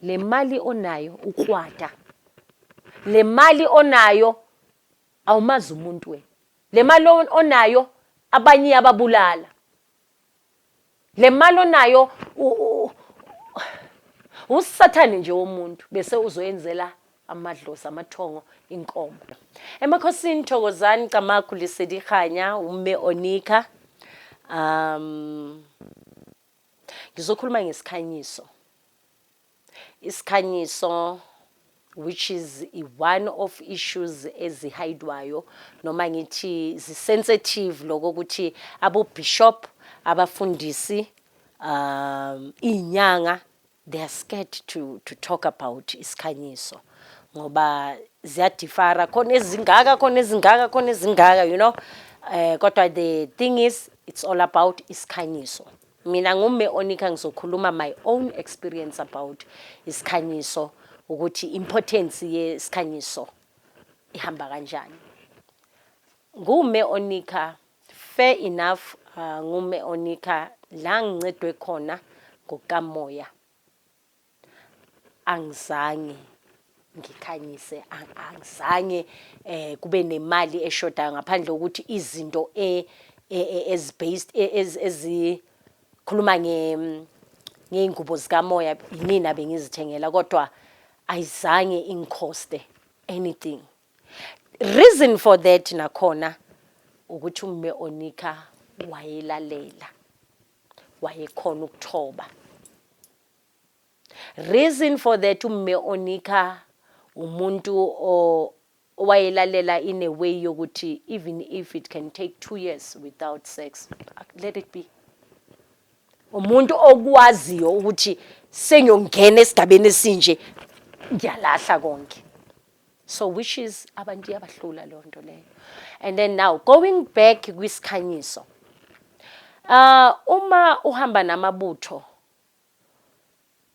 le mali onayo ukwata, le mali onayo awumazi umuntu wena, le mali onayo abanye ababulala, le mali onayo usathane nje womuntu bese uzoyenzela amadlozi amathongo inkomo. Emakhosini Thokozani, Camagu, Lesedi, Kganya, umme Onika. Ngizokhuluma ngesikhanyiso. Isikhanyiso, which is one of issues ezihayidwayo noma ngithi sensitive lokho ukuthi abo bishop abafundisi inyanga they are scared to talk about isikhanyiso ngoba ziyadifara khona ezingaka khona ezingaka khona ezingaka you know kodwa the thing is it's all about isikhanyiso. Mina ngumme Onika ngizokhuluma my own experience about isikhanyiso ukuthi importance yesikhanyiso ihamba kanjani. Ngumme Onika, fair enough, ngumme Onika la ngincedwe khona ngokamoya. Angizange ngikhanyise, angizange kube nemali eshoda ngaphandle ukuthi izinto based ezikhuluma ngeingubo zikamoya yimina bengizithengela kodwa ayizange ingikhoste anything. Reason for that nakhona ukuthi umme Onika wayelalela, wayekhona ukuthoba. Reason for that umme Onika umuntu wayelalela in a way yokuthi even if it can take 2 years without sex, let it be. Umuntu okwaziyo ukuthi sengiyongena esigabeni esinje ngiyalahla konke. So which is abantu abahlula lonto leyo. And then now going back kwisikhanyiso. Uma uhamba namabutho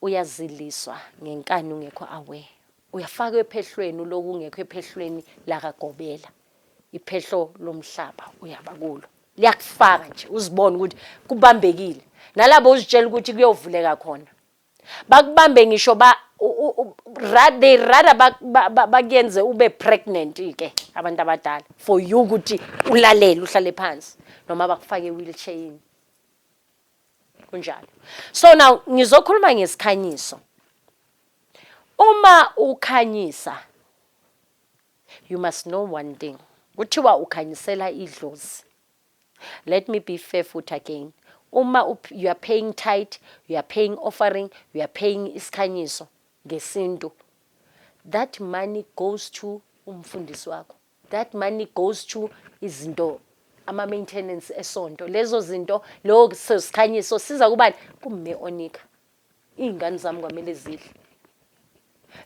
uyaziliswa ngenkani ungekho aware. Uyafaka ephehlweni lokhu ungekho ephehlweni la kagobela. Iphehlo lomhlaba uyaba kulo. Liyakufaka nje uzibone ukuthi kubambekile. Nalabo uzitshela ukuthi kuyovuleka khona. Bakubambe ngisho they rather bakuyenze ube pregnant ke abantu abadala for you ukuthi ulalele uhlale phansi noma bakufake wheelchair kunjalo. So now ngizokhuluma ngesikhanyiso. Uma ukhanyisa, you must know one thing. Kuthiwa ukhanyisela idlozi. Let me be fair futhi again. Uma you are paying tithe, you are paying offering, you are paying isikhanyiso ngesintu, that money goes to umfundisi wakho. That money goes to izinto ama-maintenance esonto. Lezo zinto, lo sikhanyiso siza kubani? Kumme Onika. Iy'ngane zami kwamele zidle.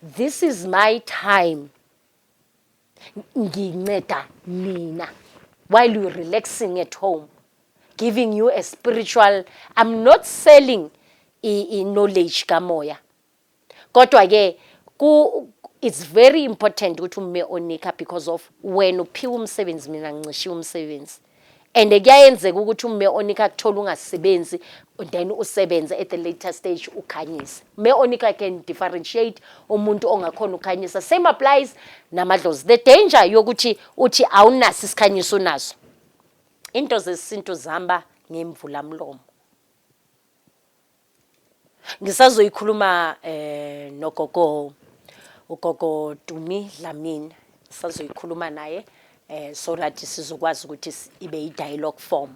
This is my time. Nginceda nina while you're relaxing at home. Giving you a spiritual, I'm not selling knowledge kamoya. Kodwa ke it's very important ukuthi umme Onika because of when uphiwa umsebenzi mina ngicishiwe umsebenzi. And kuyayenzeka ukuthi umme Onika kuthola ungasebenzi then usebenze at the later stage ukhanyisa. Umme Onika can differentiate umuntu ongakhona ukhanyisa. Same applies namadlozi. The danger yokuthi uthi awunaso isikhanyiso naso. Into zesintu zihamba ngemvula mlomo. Ngisazoyikhuluma ugogo Dumi Dlamini. Ngisazoyikhuluma naye so that sizokwazi ukuthi ibe i-dialogue form.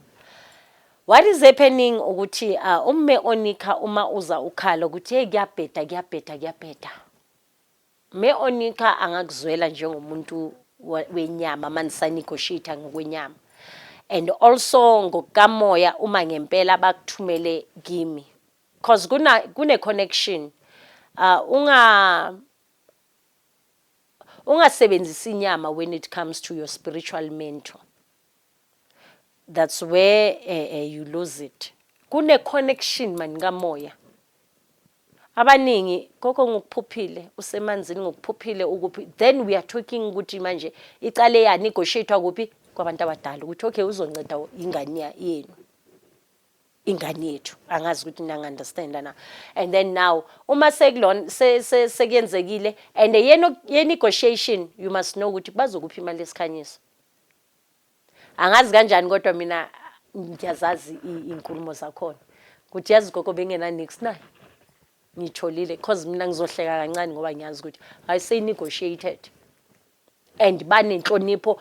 What is happening ukuthi umme Onika uma uza ukhala ukuthi hey kuyabheda. Umme Onika angakuzwela njengomuntu wenyama manje negotiate ngokwenyama. And also ngokamoya uma ngempela bakuthumele kimi because kune connection ungasebenzisa inyama when it comes to your spiritual mentor. That's where you lose it. Kune connection man kamoya. Abaningi koko ngokuphuphile usemanzini ngokuphuphile ukuphi then we are talking ukuthi manje icale ya negotiate kuphi kwabantu abadala ukuthi okay uzonceda ingane yenu. ingane yethu angazi ukuthi nanga understand na. And then now uma sekulona sekuyenzekile and ye negotiation you must know ukuthi bazokuphi imali yesikhanyiso. Angazi kanjani kodwa mina ngiyazazi inkulumo zakhona ukuthi yazi gogo bengena next naye ngitholile because mina ngizohleka kancane ngoba ngiyazi ukuthi I say negotiated and banenhlonipho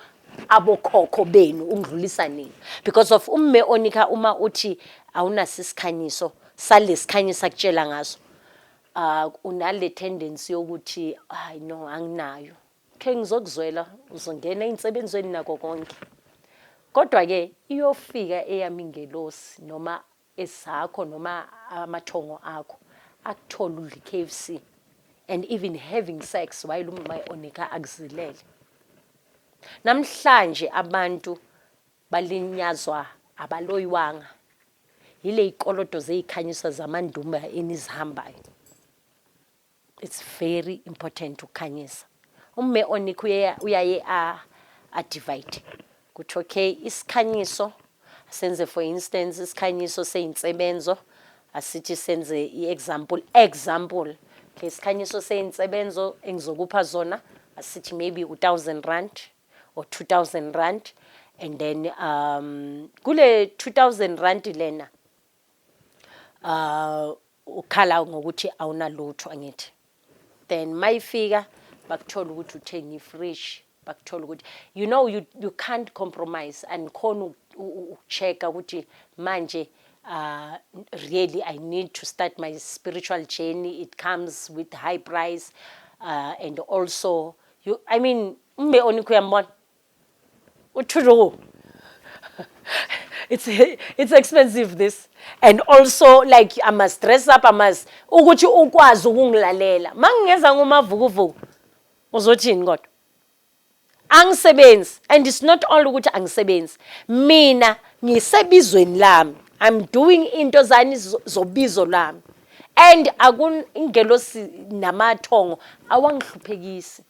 abokhokho benu ungidlulisa nini because of umme onika uma uthi awunasi isikhanyiso salesikhanyisa kutshela ngaso unale tendency yokuthi hayi no anginayo ke ngizokuzwela uzongena insebenzweni nako konke kodwa ke iyofika eyami ingelosi noma esakho noma amathongo akho akuthola udla KFC and even having sex while umme onika akuzilele. Namhlanje abantu balinyazwa abaloyiwanga yile ikolodo zezikhanyisa zamandumba enizihambayo. It's very important ukukhanyisa. Umme onika uyaye a divide. Kuthi okay isikhanyiso senze for instance isikhanyiso seyinsebenzo asithi senze iexample okay isikhanyiso seyinsebenzo engizokupha zona asithi maybe 1000 rand or 2000 rand and then kule 2000 rand lena ukhala ngokuthi awunalutho angithi then mayifika bakuthola ukuthi uthenga ifresh bakuthola ukuthi you know you can't compromise and khona ukuchecka ukuthi manje really I need to start my spiritual journey. It comes with high price and also I mean umme onikho uyambona uthuro it's expensive this and also like I must dress up I must ukuthi ukwazi ukungilalela mangingeza ngomavukuvuku uzothini kodwa angisebenzi and it's not all ukuthi angisebenzi mina ngisebizweni lami I'm doing into zani zobizo lami and ingelosi namathongo awangihluphekisi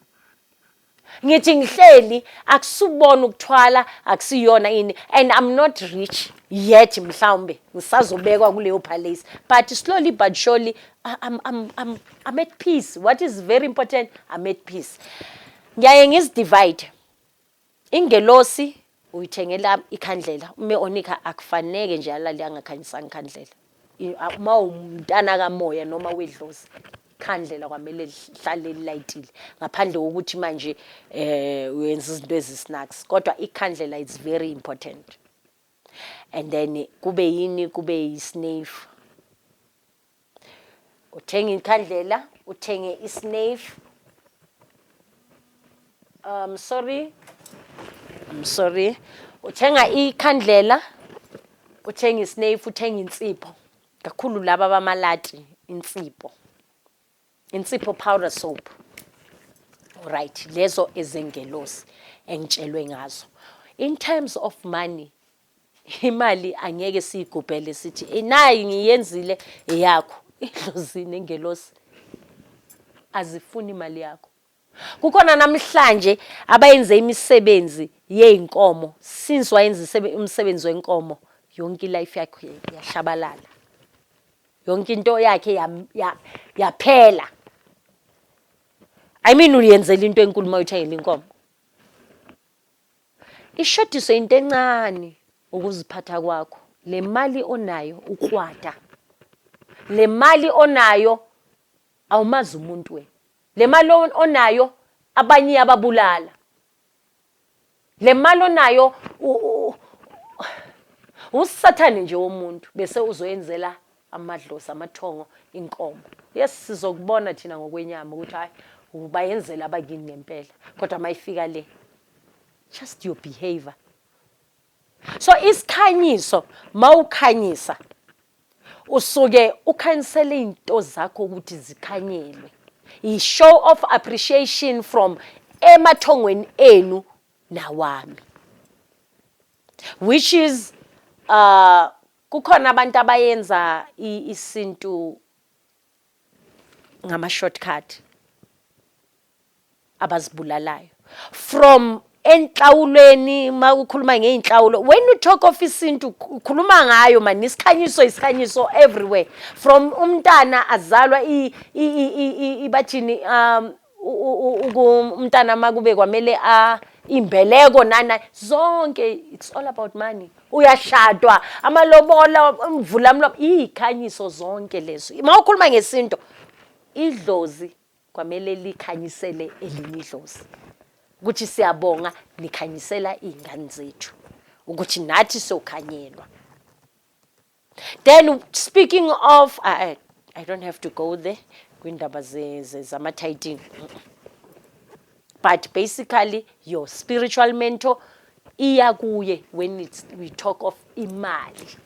ngithi ngihleli akusubona ukuthwala akusiyona ini and I'm not rich yet mhlawumbe ngisazobekwa kuleyo palace but slowly but surely I'm at peace. What is very important, I'm at peace. Ngiyaye ngizidivide ingelosi uyithengela ikhandlela umme onika akufaneke nje alali angakhanyisanga ikhandlela uma umntana kamoya noma wedlozi ikhandlela kwamele lihlale lilayitile ngaphandle kokuthi manje uyenza izinto ezisnacks kodwa ikhandlela is very important and then kube isnafe uthenga ikhandlela uthenge isnafe I'm sorry uthenga ikhandlela uthenga isnafe uthenga insipho kakhulu laba bamalati insipho powder soap right lezo ezengelosi engitshelwe ngazo in terms of money imali angeke sigubhele sithi nayi ngiyenzile yakho idlozini engelosi azifuni imali yakho kukhona namhlanje abayenze imisebenzi yeinkomo since wayenza umsebenzi wenkomo yonke life yakhe yashabalala yonke into yakhe yaphela I mean uyenzela into enkulu mayuthengela inkomo ishodiswe into encane ukuziphatha kwakho le mali onayo ukwata le mali onayo awumazi umuntu wena le mali onayo abanye ababulala le mali onayo usathane nje womuntu bese uzoyenzela amadlozi amathongo inkomo yes sizokubona thina ngokwenyama ukuthi hayi ubayenzela abakini ngempela kodwa mayifika le just your behavior so isikhanyiso mawukhanyisa usuke ukhansele into zakho ukuthi zikhanyelwe I show of appreciation from emathongweni enu nawami which is kukhona abantu abayenza isintu ngama shortcut abazibulalayo from enhlawulweni makukhuluma ngeinhlawulo, when you talk of isintu ukhuluma ngayo man, isikhanyiso everywhere, from umntana azalwa ibathini umntana makube kwamele imbeleko nana zonke, it's all about money. Uyashadwa amalobola umvula mlomo, ikhanyiso zonke lezo. Mawukhuluma ngesintu, idlozi kwamele likhanyisele elinye idlozi ukuthi siyabonga nikhanyisela izingane zethu ukuthi nathi sokhanyelwa. Then speaking of I don't have to go there kwindaba zama-tithing, but basically your spiritual mentor iya kuye when we talk of imali.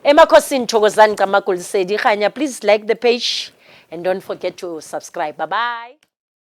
Emakhosini, Thokozani, Camagu, Lesedi, Kganya. Please like the page and don't forget to subscribe. Bye bye.